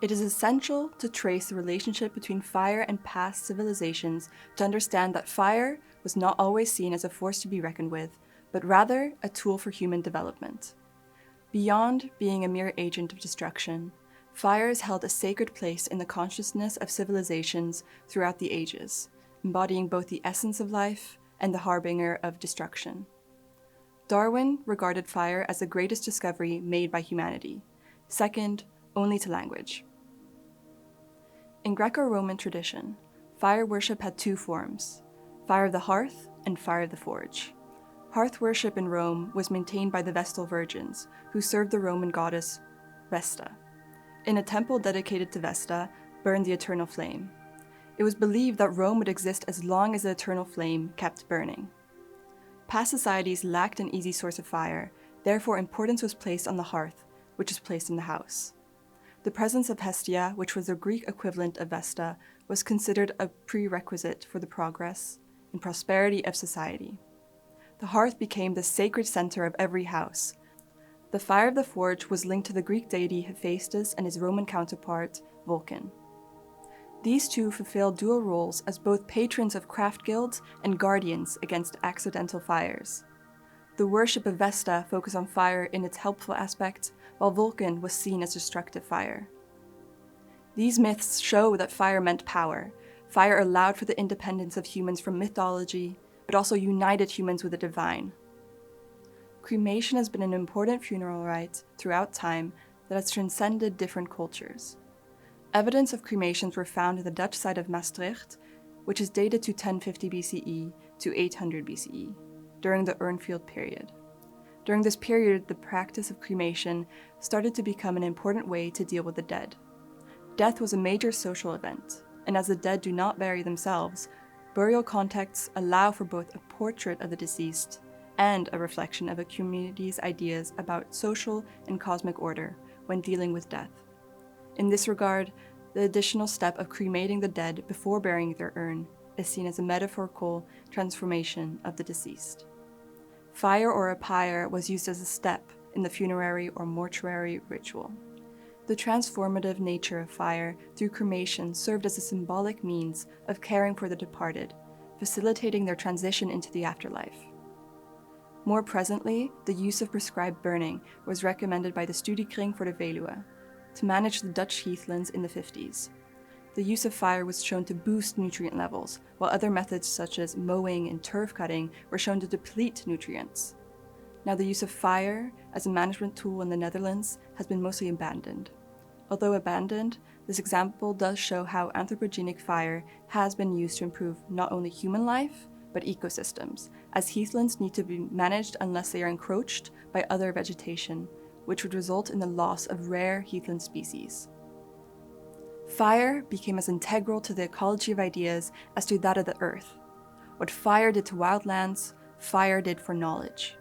It is essential to trace the relationship between fire and past civilizations to understand that fire was not always seen as a force to be reckoned with, but rather a tool for human development. Beyond being a mere agent of destruction, fire has held a sacred place in the consciousness of civilizations throughout the ages, embodying both the essence of life and the harbinger of destruction. Darwin regarded fire as the greatest discovery made by humanity, second only to language. In Greco-Roman tradition, fire worship had two forms, fire of the hearth and fire of the forge. Hearth worship in Rome was maintained by the Vestal Virgins, who served the Roman goddess Vesta. In a temple dedicated to Vesta burned the eternal flame. It was believed that Rome would exist as long as the eternal flame kept burning. Past societies lacked an easy source of fire, therefore importance was placed on the hearth, which was placed in the house. The presence of Hestia, which was the Greek equivalent of Vesta, was considered a prerequisite for the progress and prosperity of society. The hearth became the sacred center of every house. The fire of the forge was linked to the Greek deity Hephaestus and his Roman counterpart, Vulcan. These two fulfilled dual roles as both patrons of craft guilds and guardians against accidental fires. The worship of Vesta focused on fire in its helpful aspect, while Vulcan was seen as destructive fire. These myths show that fire meant power. Fire allowed for the independence of humans from mythology, but also united humans with the divine. Cremation has been an important funeral rite throughout time that has transcended different cultures. Evidence of cremations were found in the Dutch site of Maastricht, which is dated to 1050 BCE to 800 BCE, during the Urnfield period. During this period, the practice of cremation started to become an important way to deal with the dead. Death was a major social event, and as the dead do not bury themselves, burial contexts allow for both a portrait of the deceased and a reflection of a community's ideas about social and cosmic order when dealing with death. In this regard, the additional step of cremating the dead before burying their urn is seen as a metaphorical transformation of the deceased. Fire or a pyre was used as a step in the funerary or mortuary ritual. The transformative nature of fire through cremation served as a symbolic means of caring for the departed, facilitating their transition into the afterlife. More presently, the use of prescribed burning was recommended by the Studiekring voor de Veluwe to manage the Dutch heathlands in the 50s. The use of fire was shown to boost nutrient levels, while other methods such as mowing and turf cutting were shown to deplete nutrients. Now the use of fire as a management tool in the Netherlands has been mostly abandoned. Although abandoned, this example does show how anthropogenic fire has been used to improve not only human life, but ecosystems, as heathlands need to be managed unless they are encroached by other vegetation, which would result in the loss of rare heathland species. Fire became as integral to the ecology of ideas as to that of the earth. What fire did to wildlands, fire did for knowledge.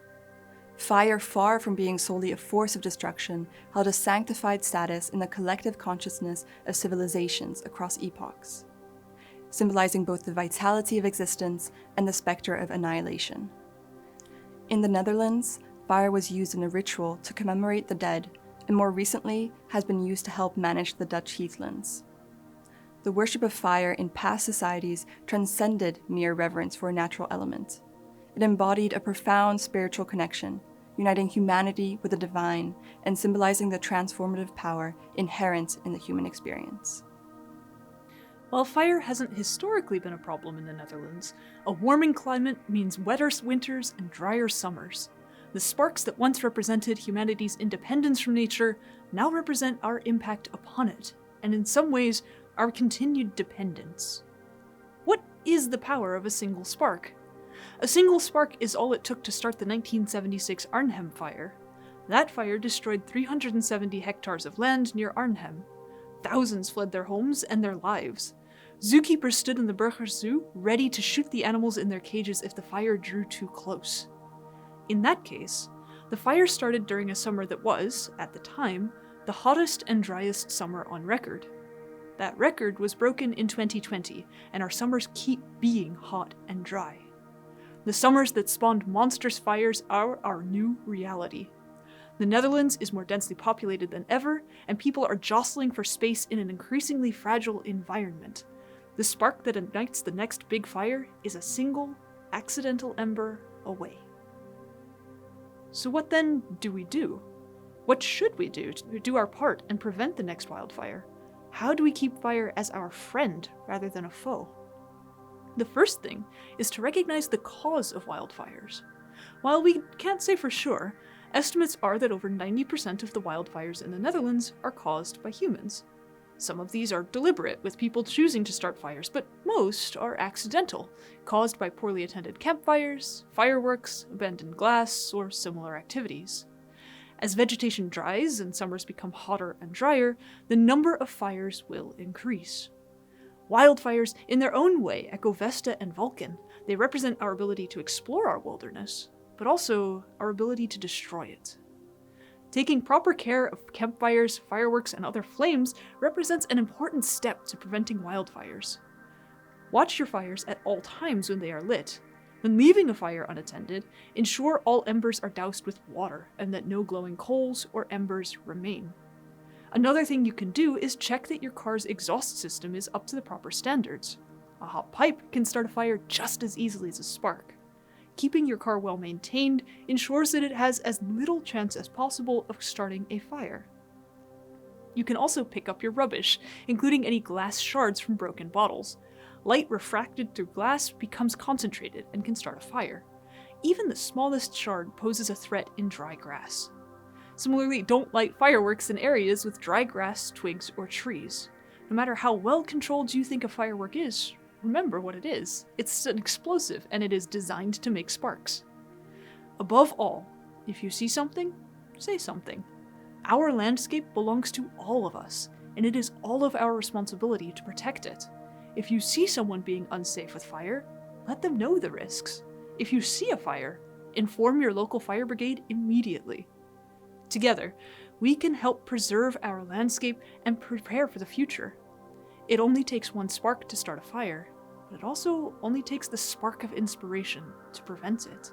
Fire, far from being solely a force of destruction, held a sanctified status in the collective consciousness of civilizations across epochs, symbolizing both the vitality of existence and the specter of annihilation. In the Netherlands, fire was used in a ritual to commemorate the dead, and more recently has been used to help manage the Dutch heathlands. The worship of fire in past societies transcended mere reverence for a natural element. It embodied a profound spiritual connection, uniting humanity with the divine and symbolizing the transformative power inherent in the human experience. While fire hasn't historically been a problem in the Netherlands, a warming climate means wetter winters and drier summers. The sparks that once represented humanity's independence from nature now represent our impact upon it, and in some ways, our continued dependence. What is the power of a single spark? A single spark is all it took to start the 1976 Arnhem fire. That fire destroyed 370 hectares of land near Arnhem. Thousands fled their homes and their lives. Zookeepers stood in the Burgers Zoo, ready to shoot the animals in their cages if the fire drew too close. In that case, the fire started during a summer that was, at the time, the hottest and driest summer on record. That record was broken in 2020, and our summers keep being hot and dry. The summers that spawned monstrous fires are our new reality. The Netherlands is more densely populated than ever, and people are jostling for space in an increasingly fragile environment. The spark that ignites the next big fire is a single, accidental ember away. So what then do we do? What should we do to do our part and prevent the next wildfire? How do we keep fire as our friend rather than a foe? The first thing is to recognize the cause of wildfires. While we can't say for sure, estimates are that over 90% of the wildfires in the Netherlands are caused by humans. Some of these are deliberate, with people choosing to start fires, but most are accidental, caused by poorly attended campfires, fireworks, abandoned glass, or similar activities. As vegetation dries and summers become hotter and drier, the number of fires will increase. Wildfires, in their own way, echo Vesta and Vulcan. They represent our ability to explore our wilderness, but also our ability to destroy it. Taking proper care of campfires, fireworks, and other flames represents an important step to preventing wildfires. Watch your fires at all times when they are lit. When leaving a fire unattended, ensure all embers are doused with water and that no glowing coals or embers remain. Another thing you can do is check that your car's exhaust system is up to the proper standards. A hot pipe can start a fire just as easily as a spark. Keeping your car well maintained ensures that it has as little chance as possible of starting a fire. You can also pick up your rubbish, including any glass shards from broken bottles. Light refracted through glass becomes concentrated and can start a fire. Even the smallest shard poses a threat in dry grass. Similarly, don't light fireworks in areas with dry grass, twigs, or trees. No matter how well controlled you think a firework is, remember what it is. It's an explosive, and it is designed to make sparks. Above all, if you see something, say something. Our landscape belongs to all of us, and it is all of our responsibility to protect it. If you see someone being unsafe with fire, let them know the risks. If you see a fire, inform your local fire brigade immediately. Together, we can help preserve our landscape and prepare for the future. It only takes one spark to start a fire, but it also only takes the spark of inspiration to prevent it.